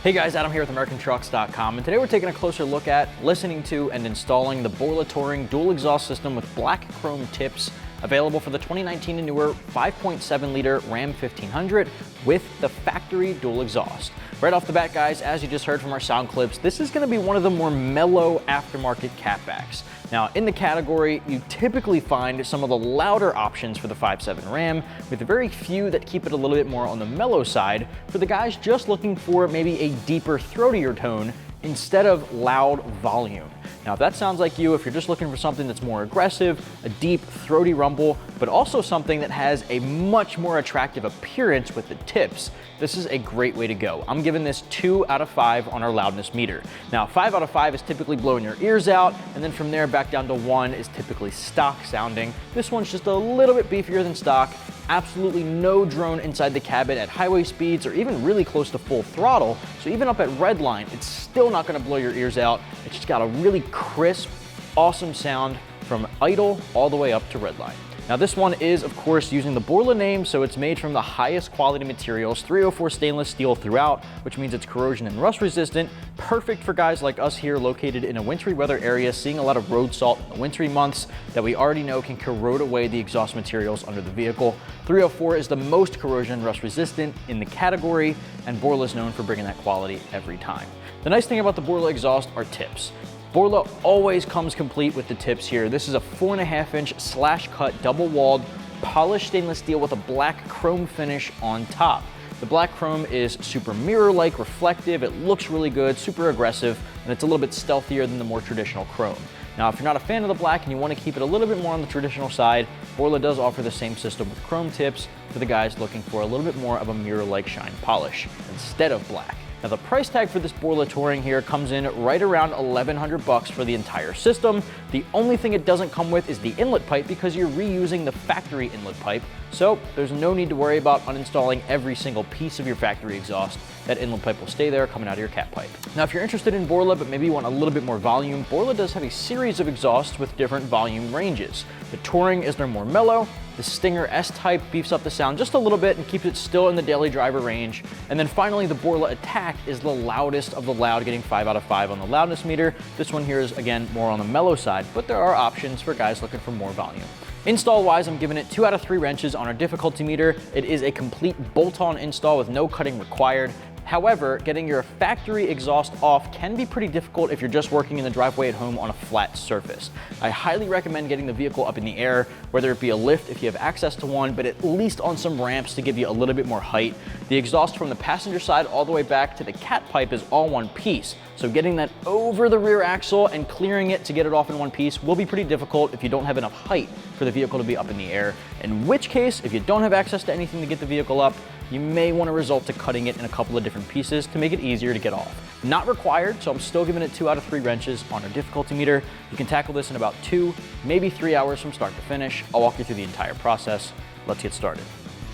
Hey guys, Adam here with AmericanTrucks.com, and today we're taking a closer look at, listening to, and installing the Borla Touring dual exhaust system with black chrome tips, available for the 2019 and newer 5.7 liter Ram 1500 with the factory dual exhaust. Right off the bat, guys, as you just heard from our sound clips, this is going to be one of the more mellow aftermarket catbacks. Now, in the category, you typically find some of the louder options for the 5.7 Ram, with very few that keep it a little bit more on the mellow side for the guys just looking for maybe a deeper, throatier tone instead of loud volume. Now, if that sounds like you, if you're just looking for something that's more aggressive, a deep, throaty rumble, but also something that has a much more attractive appearance with the tips, this is a great way to go. I'm giving this 2 out of 5 on our loudness meter. Now, 5 out of 5 is typically blowing your ears out, and then from there back down to 1 is typically stock sounding. This one's just a little bit beefier than stock. Absolutely no drone inside the cabin at highway speeds or even really close to full throttle. So even up at redline, it's still not gonna blow your ears out. It's just got a really crisp, awesome sound from idle all the way up to redline. Now this one is, of course, using the Borla name, so it's made from the highest quality materials, 304 stainless steel throughout, which means it's corrosion and rust resistant, perfect for guys like us here located in a wintry weather area, seeing a lot of road salt in the wintry months that we already know can corrode away the exhaust materials under the vehicle. 304 is the most corrosion and rust resistant in the category, and Borla is known for bringing that quality every time. The nice thing about the Borla exhaust are tips. Borla always comes complete with the tips here. This is a 4.5-inch slash-cut, double-walled, polished stainless steel with a black chrome finish on top. The black chrome is super mirror-like, reflective, it looks really good, super aggressive, and it's a little bit stealthier than the more traditional chrome. Now, if you're not a fan of the black and you want to keep it a little bit more on the traditional side, Borla does offer the same system with chrome tips for the guys looking for a little bit more of a mirror-like shine polish instead of black. Now, the price tag for this Borla Touring here comes in right around $1,100 for the entire system. The only thing it doesn't come with is the inlet pipe because you're reusing the factory inlet pipe. So there's no need to worry about uninstalling every single piece of your factory exhaust. That inlet pipe will stay there coming out of your cat pipe. Now, if you're interested in Borla, but maybe you want a little bit more volume, Borla does have a series of exhausts with different volume ranges. The Touring is their more mellow. The Stinger S-Type beefs up the sound just a little bit and keeps it still in the daily driver range. And then finally, the Borla Attack is the loudest of the loud, getting 5 out of 5 on the loudness meter. This one here is, again, more on the mellow side, but there are options for guys looking for more volume. Install-wise, I'm giving it 2 out of 3 wrenches on our difficulty meter. It is a complete bolt-on install with no cutting required. However, getting your factory exhaust off can be pretty difficult if you're just working in the driveway at home on a flat surface. I highly recommend getting the vehicle up in the air, whether it be a lift if you have access to one, but at least on some ramps to give you a little bit more height. The exhaust from the passenger side all the way back to the cat pipe is all one piece. So getting that over the rear axle and clearing it to get it off in one piece will be pretty difficult if you don't have enough height for the vehicle to be up in the air. In which case, if you don't have access to anything to get the vehicle up, you may want to resort to cutting it in a couple of different pieces to make it easier to get off. Not required, so I'm still giving it 2 out of 3 wrenches on our difficulty meter. You can tackle this in about 2, maybe 3 hours from start to finish. I'll walk you through the entire process. Let's get started.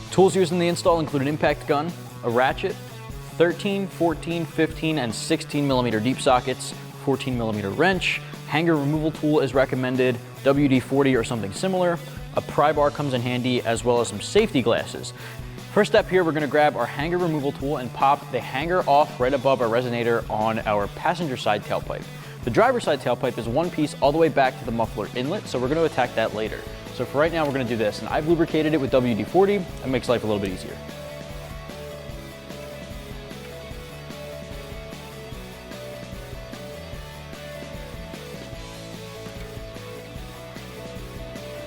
Tools used in the install include an impact gun, a ratchet, 13, 14, 15, and 16 millimeter deep sockets, 14 millimeter wrench, hanger removal tool is recommended, WD-40 or something similar. A pry bar comes in handy, as well as some safety glasses. First step here, we're gonna grab our hanger removal tool and pop the hanger off right above our resonator on our passenger side tailpipe. The driver's side tailpipe is one piece all the way back to the muffler inlet, so we're gonna attack that later. So for right now, we're gonna do this, and I've lubricated it with WD-40. That makes life a little bit easier.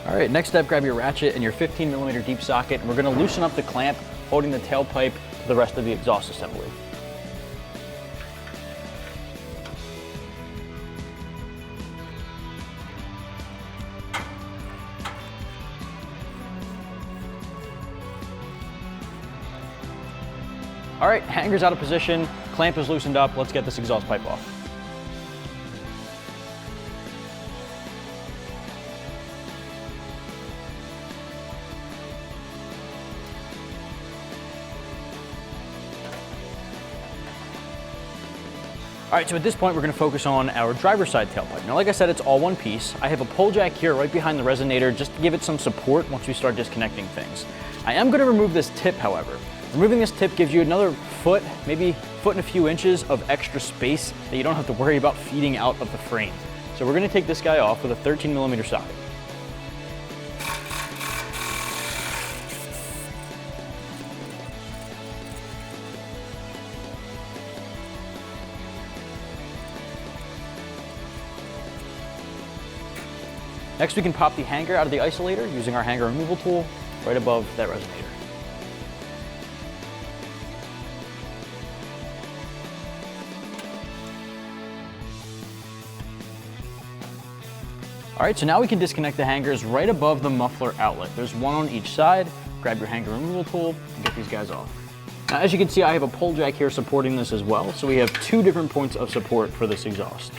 All right, next step, grab your ratchet and your 15 millimeter deep socket, and we're gonna loosen up the clamp holding the tailpipe to the rest of the exhaust assembly. All right, hanger's out of position, clamp is loosened up. Let's get this exhaust pipe off. All right, so at this point, we're gonna focus on our driver's side tailpipe. Now, like I said, it's all one piece. I have a pull jack here right behind the resonator just to give it some support once we start disconnecting things. I am gonna remove this tip, however. Removing this tip gives you another foot, maybe foot and a few inches of extra space that you don't have to worry about feeding out of the frame. So we're gonna take this guy off with a 13mm socket. Next, we can pop the hanger out of the isolator using our hanger removal tool right above that resonator. All right, so now we can disconnect the hangers right above the muffler outlet. There's one on each side. Grab your hanger removal tool and get these guys off. Now, as you can see, I have a pole jack here supporting this as well. So we have two different points of support for this exhaust.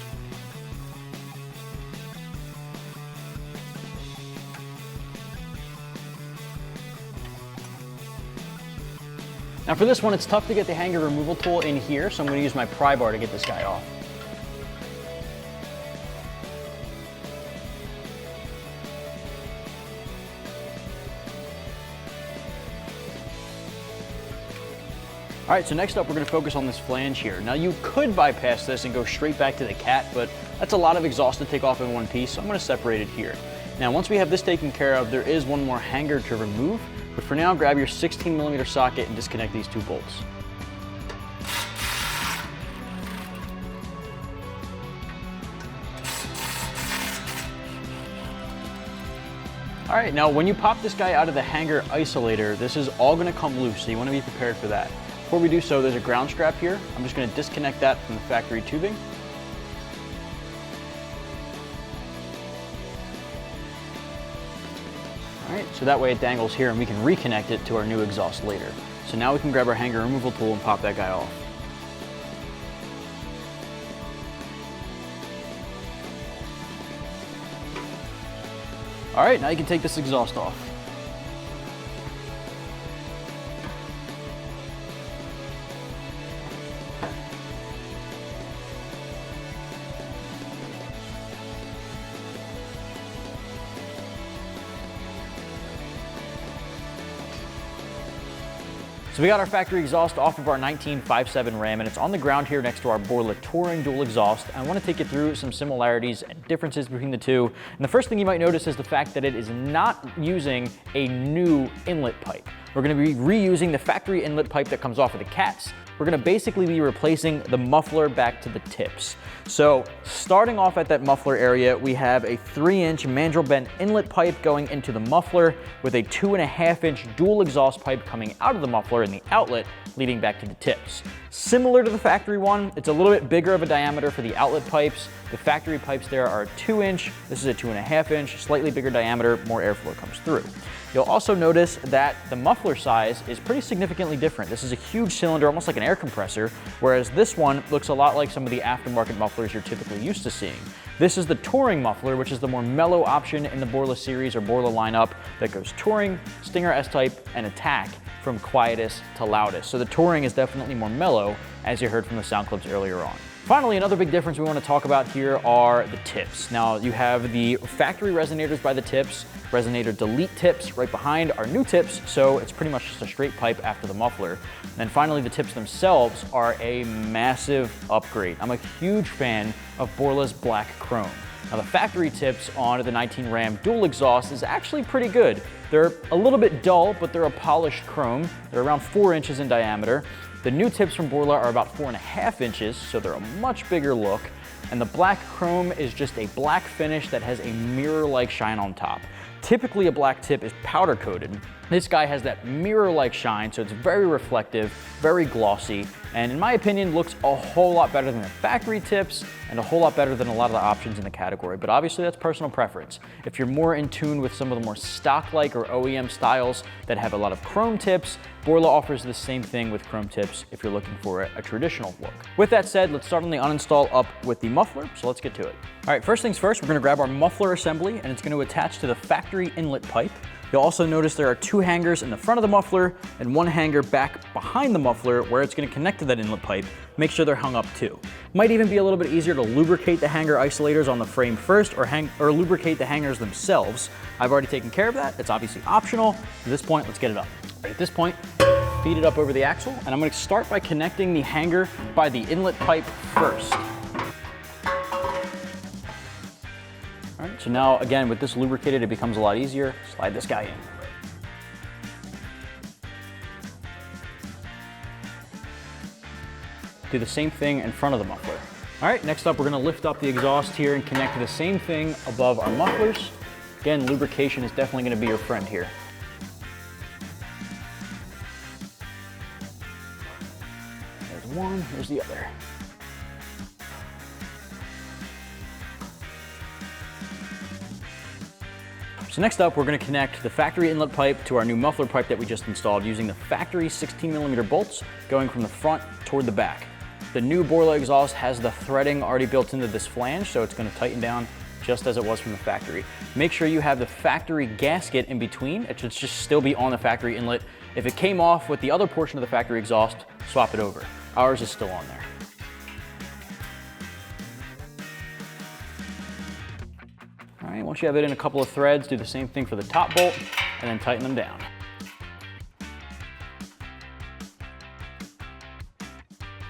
Now for this one, it's tough to get the hanger removal tool in here, so I'm going to use my pry bar to get this guy off. All right, so next up, we're gonna focus on this flange here. Now you could bypass this and go straight back to the cat, but that's a lot of exhaust to take off in one piece, so I'm gonna separate it here. Now, once we have this taken care of, there is one more hanger to remove, but for now, grab your 16mm socket and disconnect these two bolts. All right, now when you pop this guy out of the hanger isolator, this is all gonna come loose, so you wanna be prepared for that. Before we do so, there's a ground strap here. I'm just gonna disconnect that from the factory tubing. All right, so that way it dangles here and we can reconnect it to our new exhaust later. So now we can grab our hanger removal tool and pop that guy off. All right, now you can take this exhaust off. So we got our factory exhaust off of our 1957 Ram, and it's on the ground here next to our Borla Touring dual exhaust. I want to take you through some similarities and differences between the two. And the first thing you might notice is the fact that it is not using a new inlet pipe. We're going to be reusing the factory inlet pipe that comes off of the Cats. We're going to basically be replacing the muffler back to the tips. So starting off at that muffler area, we have a 3-inch mandrel bent inlet pipe going into the muffler with a 2.5-inch dual exhaust pipe coming out of the muffler in the outlet leading back to the tips. Similar to the factory one, it's a little bit bigger of a diameter for the outlet pipes. The factory pipes there are a 2-inch. This is a 2.5-inch, slightly bigger diameter, more airflow comes through. You'll also notice that the muffler size is pretty significantly different. This is a huge cylinder, almost like an air compressor, whereas this one looks a lot like some of the aftermarket mufflers you're typically used to seeing. This is the Touring muffler, which is the more mellow option in the Borla series or Borla lineup that goes Touring, Stinger S-Type, and Attack from quietest to loudest. So the Touring is definitely more mellow, as you heard from the sound clips earlier on. Finally, another big difference we want to talk about here are the tips. Now, you have the factory resonators by the tips, resonator delete tips right behind our new tips, so it's pretty much just a straight pipe after the muffler. And then finally, the tips themselves are a massive upgrade. I'm a huge fan of Borla's black chrome. Now, the factory tips on the 19 Ram dual exhaust is actually pretty good. They're a little bit dull, but they're a polished chrome. They're around 4 inches in diameter. The new tips from Borla are about 4.5 inches, so they're a much bigger look. And the black chrome is just a black finish that has a mirror-like shine on top. Typically, a black tip is powder coated. This guy has that mirror-like shine, so it's very reflective, very glossy, and in my opinion, looks a whole lot better than the factory tips and a whole lot better than a lot of the options in the category. But obviously, that's personal preference. If you're more in tune with some of the more stock-like or OEM styles that have a lot of chrome tips, Borla offers the same thing with chrome tips if you're looking for a traditional look. With that said, let's start on the uninstall up with the muffler, so let's get to it. All right, first things first, we're gonna grab our muffler assembly, and it's gonna attach to the factory inlet pipe. You'll also notice there are 2 hangers in the front of the muffler and 1 hanger back behind the muffler where it's going to connect to that inlet pipe. Make sure they're hung up too. Might even be a little bit easier to lubricate the hanger isolators on the frame first or lubricate the hangers themselves. I've already taken care of that. It's obviously optional. At this point, let's get it up. Right at this point, feed it up over the axle, and I'm going to start by connecting the hanger by the inlet pipe first. All right, so now again, with this lubricated, it becomes a lot easier. Slide this guy in. Do the same thing in front of the muffler. All right, next up, we're gonna lift up the exhaust here and connect the same thing above our mufflers. Again, lubrication is definitely gonna be your friend here. There's one, here's the other. So next up, we're gonna connect the factory inlet pipe to our new muffler pipe that we just installed using the factory 16mm bolts going from the front toward the back. The new Borla exhaust has the threading already built into this flange, so it's gonna tighten down just as it was from the factory. Make sure you have the factory gasket in between. It should just still be on the factory inlet. If it came off with the other portion of the factory exhaust, swap it over. Ours is still on there. All right, once you have it in a couple of threads, do the same thing for the top bolt and then tighten them down.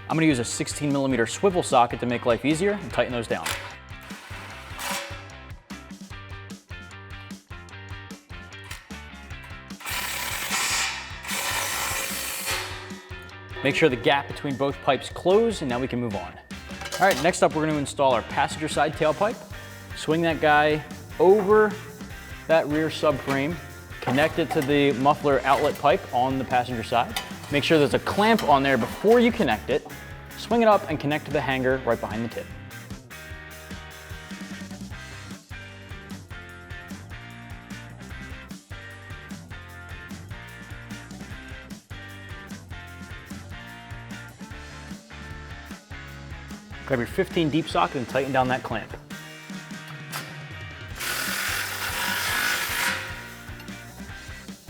I'm gonna use a 16mm swivel socket to make life easier and tighten those down. Make sure the gap between both pipes close, and now we can move on. All right, next up, we're gonna install our passenger side tailpipe. Swing that guy over that rear subframe, connect it to the muffler outlet pipe on the passenger side. Make sure there's a clamp on there before you connect it. Swing it up and connect to the hanger right behind the tip. Grab your 15 deep socket and tighten down that clamp.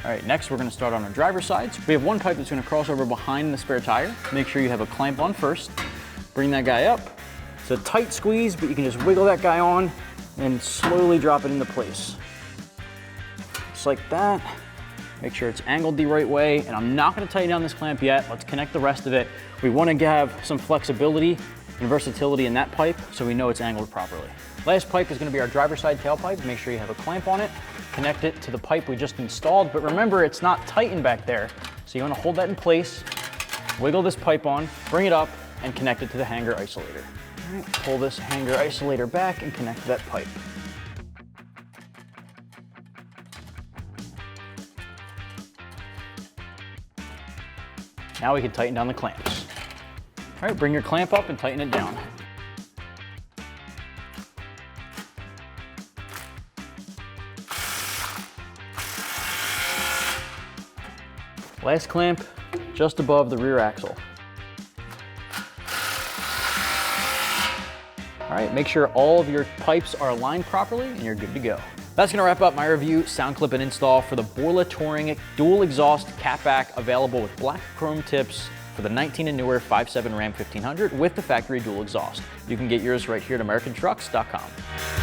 All right, next we're gonna start on our driver's side. So we have one pipe that's gonna cross over behind the spare tire. Make sure you have a clamp on first. Bring that guy up. It's a tight squeeze, but you can just wiggle that guy on and slowly drop it into place. Just like that. Make sure it's angled the right way, and I'm not gonna tighten down this clamp yet. Let's connect the rest of it. We wanna have some flexibility and versatility in that pipe so we know it's angled properly. Last pipe is gonna be our driver's side tailpipe. Make sure you have a clamp on it. Connect it to the pipe we just installed, but remember it's not tightened back there. So you wanna hold that in place, wiggle this pipe on, bring it up, and connect it to the hanger isolator. All right, pull this hanger isolator back and connect to that pipe. Now we can tighten down the clamps. All right, bring your clamp up and tighten it down. Last clamp just above the rear axle. All right, make sure all of your pipes are aligned properly and you're good to go. That's gonna wrap up my review, sound clip, and install for the Borla Touring dual exhaust catback, available with black chrome tips for the 19 and newer 5.7 Ram 1500 with the factory dual exhaust. You can get yours right here at AmericanTrucks.com.